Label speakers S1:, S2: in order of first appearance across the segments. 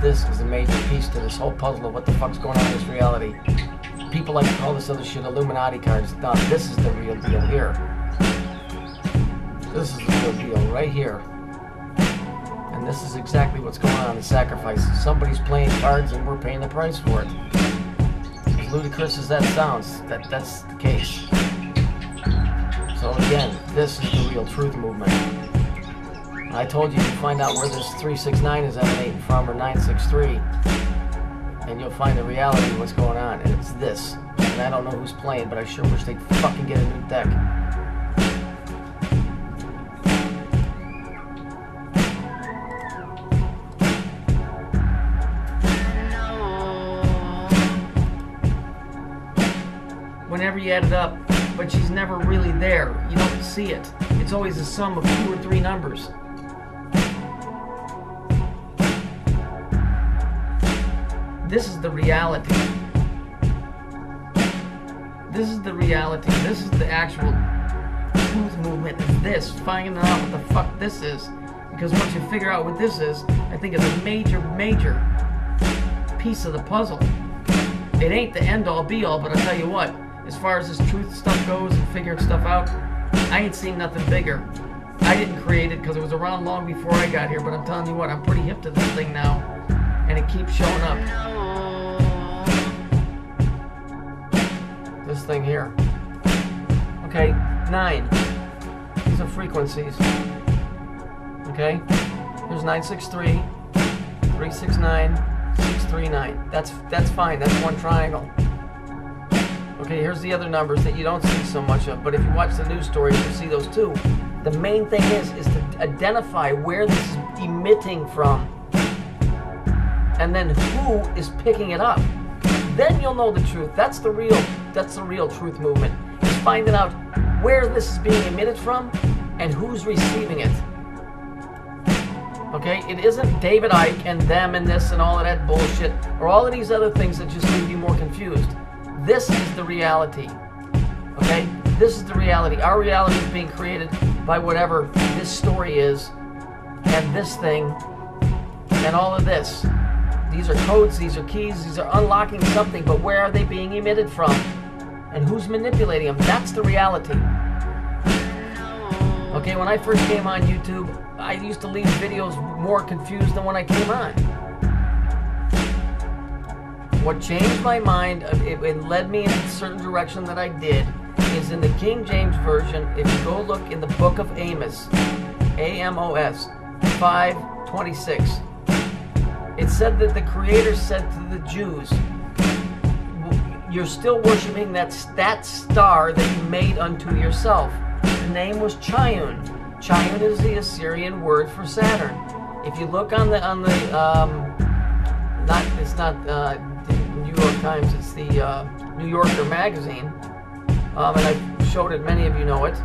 S1: this is a major piece to this whole puzzle of what the fuck's going on in this reality. People like to call this other shit Illuminati cards. No, this is the real deal here. This is the real deal right here. And this is exactly what's going on in sacrifice. Somebody's playing cards and we're paying the price for it. As ludicrous as that sounds, that's the case. So again, this is the real truth movement. I told you to find out where this 369 is emanating from, or 963. And you'll find the reality of what's going on, and it's this. And I don't know who's playing, but I sure wish they'd fucking get a new deck. Whenever you add it up, but she's never really there. You don't see it. It's always a sum of 2 or 3 numbers. This is the reality. This is the reality. This is the actual truth movement. Is this, finding out what the fuck this is. Because once you figure out what this is, I think it's a major, major piece of the puzzle. It ain't the end-all, be-all, but I'll tell you what, as far as this truth stuff goes and figuring stuff out, I ain't seen nothing bigger. I didn't create it because it was around long before I got here, but I'm telling you what, I'm pretty hip to this thing now. And it keeps showing up. This thing here. Okay, 9. These are frequencies. Okay? There's 963, 369, 639. That's fine. That's one triangle. Okay, here's the other numbers that you don't see so much of, but if you watch the news stories, you'll see those too. The main thing is to identify where this is emitting from, and then who is picking it up. Then you'll know the truth. That's the real truth movement. Is finding out where this is being emitted from and who's receiving it. Okay, it isn't David Icke and them and this and all of that bullshit, or all of these other things that just leave you more confused. This is the reality. Okay? This is the reality. Our reality is being created by whatever this story is, and this thing, and all of this. These are codes, these are keys, these are unlocking something, but where are they being emitted from? And who's manipulating them? That's the reality. Okay, when I first came on YouTube, I used to leave videos more confused than when I came on. What changed my mind, it led me in a certain direction that I did, is in the King James Version. If you go look in the book of Amos, A-M-O-S, 5:26, it said that the Creator said to the Jews, you're still worshiping that star that you made unto yourself. The name was Chiun. Chiun is the Assyrian word for Saturn. If you look on the it's not the New York Times, it's the New Yorker magazine, and I showed it, many of you know it.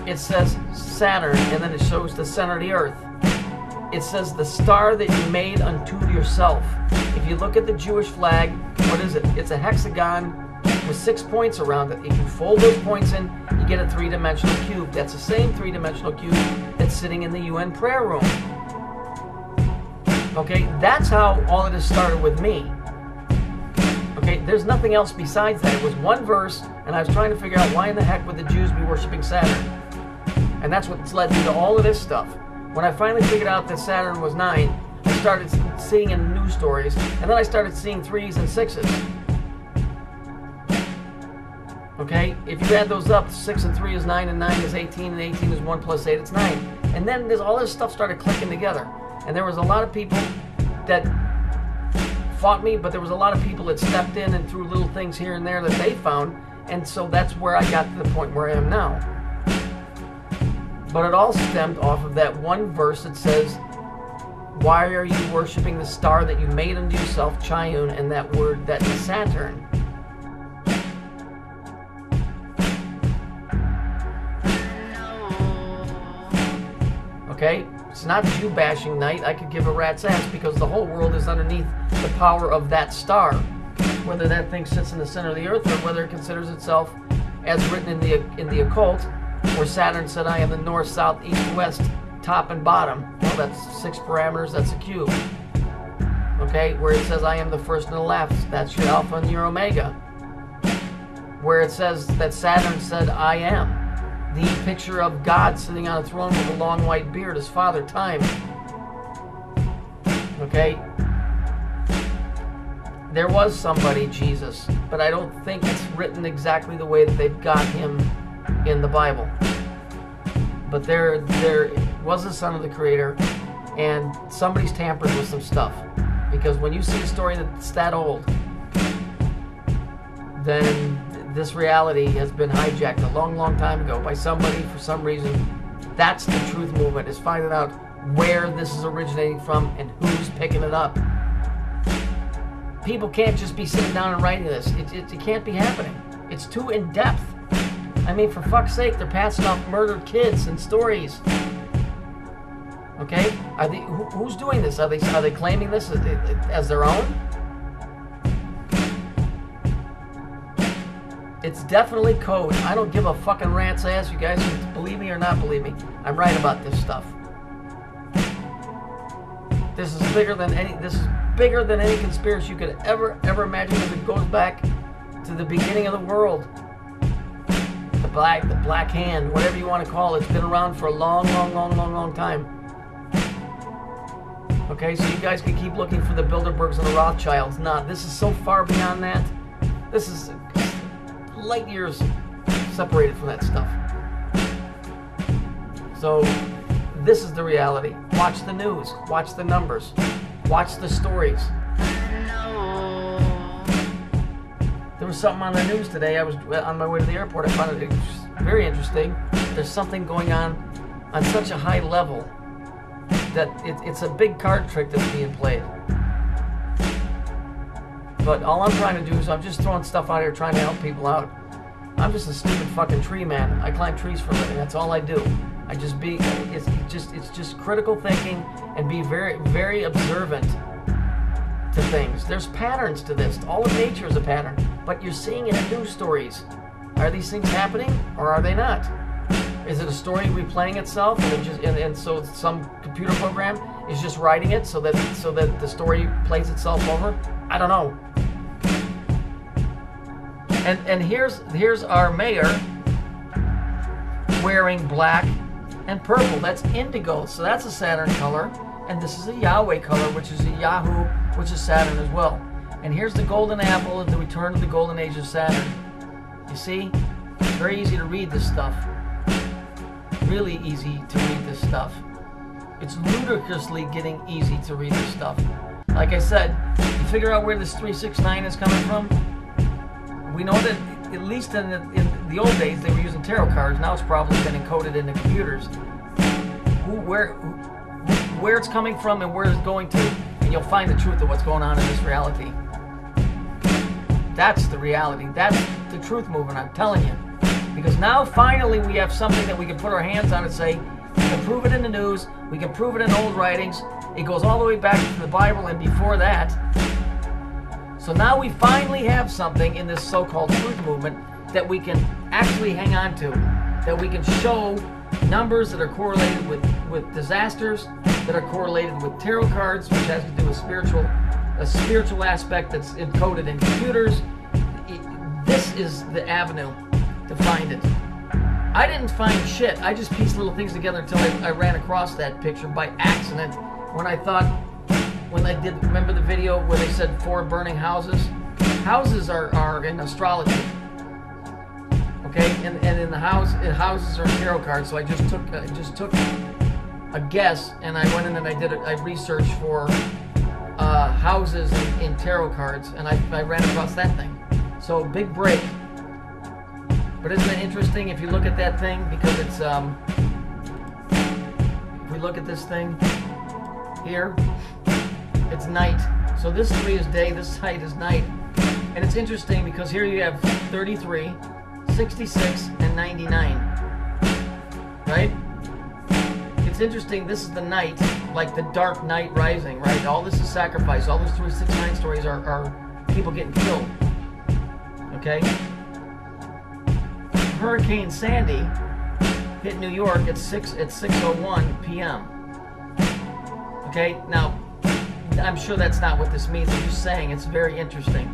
S1: It says Saturn, and then it shows the center of the earth. It says the star that you made unto yourself. If you look at the Jewish flag, what is it? It's a hexagon with 6 points around it. If you fold those points in, you get a 3-dimensional cube. That's the same 3-dimensional cube that's sitting in the UN prayer room. Okay, that's how all of this started with me. Okay, there's nothing else besides that. It was one verse, and I was trying to figure out why in the heck would the Jews be worshiping Saturn. And that's what's led me to all of this stuff. When I finally figured out that Saturn was 9, I started seeing in the news stories, and then I started seeing 3s and 6s. Okay, if you add those up, 6 and 3 is 9, and 9 is 18, and 18 is 1 plus 8, it's 9. And then there's all this stuff started clicking together. And there was a lot of people that fought me, but there was a lot of people that stepped in and threw little things here and there that they found, and so that's where I got to the point where I am now. But it all stemmed off of that one verse that says, why are you worshiping the star that you made unto yourself, Chiun, and that word that is Saturn? Okay? It's not Jew bashing night. I could give a rat's ass because the whole world is underneath the power of that star. Whether that thing sits in the center of the earth or whether it considers itself, as written in the occult, where Saturn said, I am the north, south, east, west, top, and bottom. Well, that's 6 parameters. That's a cube. Okay, where it says I am the first and the last, that's your Alpha and your Omega. Where it says that Saturn said I am. The picture of God sitting on a throne with a long white beard, his father, time. Okay? There was somebody, Jesus, but I don't think it's written exactly the way that they've got him in the Bible. But there was a son of the Creator, and somebody's tampered with some stuff. Because when you see a story that's that old, then this reality has been hijacked a long, long time ago by somebody for some reason. That's the truth movement, is finding out where this is originating from and who's picking it up. People can't just be sitting down and writing this. It can't be happening. It's too in-depth. I mean, for fuck's sake, they're passing off murdered kids and stories. Okay? Are they, who's doing this? Are they claiming this as their own? It's definitely code. I don't give a fucking rat's ass. You guys can believe me or not believe me. I'm right about this stuff. This is bigger than any conspiracy you could ever imagine, because it goes back to the beginning of the world. The black hand, whatever you want to call it. It's been around for a long time. Okay, so you guys can keep looking for the Bilderbergs and the Rothschilds. Nah, this is so far beyond that. This is light years separated from that stuff. So this is the reality. Watch the news. Watch the numbers. Watch the stories. There was something on the news today. I was on my way to the airport. I found it very interesting. There's something going on such a high level that it's a big card trick that's being played. But all I'm trying to do is I'm just throwing stuff out here trying to help people out. I'm just a stupid fucking tree man. I climb trees for a living. That's all I do. It's just critical thinking and be very, very observant to things. There's patterns to this. All of nature is a pattern, but you're seeing it in news stories. Are these things happening or are they not? Is it a story replaying itself, and so some computer program is just writing it so that the story plays itself over? I don't know. And here's our mayor wearing black and purple. That's indigo, so that's a Saturn color. And this is a Yahweh color, which is a Yahoo, which is Saturn as well. And here's the golden apple at the return of the golden age of Saturn. You see? It's very easy to read this stuff. Really easy to read this stuff. It's ludicrously getting easy to read this stuff. Like I said, you figure out where this 369 is coming from. We know that at least in the old days they were using tarot cards. Now it's probably been encoded into computers. Where it's coming from and where it's going to, and you'll find the truth of what's going on in this reality. That's the reality. That's the truth movement, I'm telling you. Because now finally we have something that we can put our hands on and say, we can prove it in the news, we can prove it in old writings. It goes all the way back to the Bible and before that. So now we finally have something in this so-called truth movement that we can actually hang on to. That we can show numbers that are correlated with disasters, that are correlated with tarot cards, which has to do with a spiritual aspect that's encoded in computers. This is the avenue to find it. I didn't find shit. I just pieced little things together until I ran across that picture by accident when I did, remember the video where they said 4 burning houses? Houses are in astrology. Okay, and in the houses are tarot cards. So I just took a guess, and I went in and I researched for houses in tarot cards, and I ran across that thing. So big break. But isn't it interesting if you look at that thing? Because it's if we look at this thing here, it's night. So this 3 is day, this height is night. And it's interesting because here you have 33, 66, and 99. Right? It's interesting, this is the night, like the dark night rising, right? All this is sacrifice. All those 369 stories are people getting killed. Okay? Hurricane Sandy hit New York at 6:01 p.m. Okay, now I'm sure that's not what this means. I'm just saying it's very interesting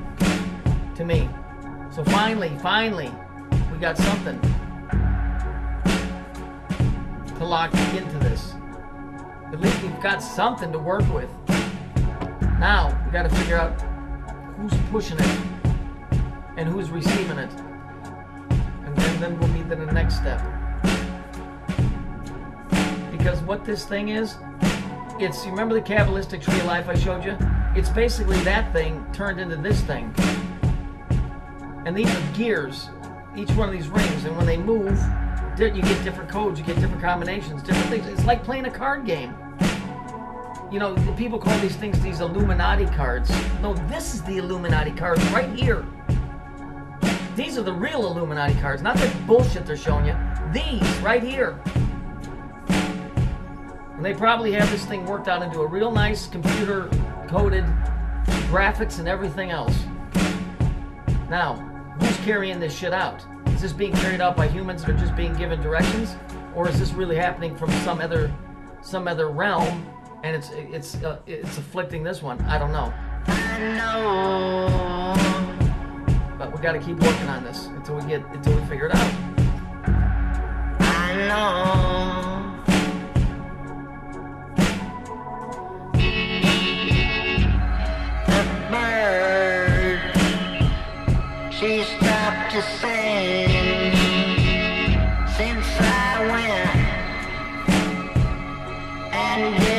S1: to me. So finally, we got something to lock into this. At least we've got something to work with. Now, we got to figure out who's pushing it and who's receiving it. And then we'll be to the next step. Because what this thing is, you remember the Kabbalistic tree of life I showed you? It's basically that thing turned into this thing. And these are gears, each one of these rings, and when they move, you get different codes, you get different combinations, different things. It's like playing a card game. You know, people call these things these Illuminati cards. No, this is the Illuminati cards right here. These are the real Illuminati cards, not that bullshit they're showing you. These, right here. And they probably have this thing worked out into a real nice computer-coded graphics and everything else. Now, who's carrying this shit out? Is this being carried out by humans that are just being given directions? Or is this really happening from some other realm? And it's afflicting this one. I don't know. But we got to keep working on this until we figure it out.
S2: I know. The bird, she stopped to sing since I went and did.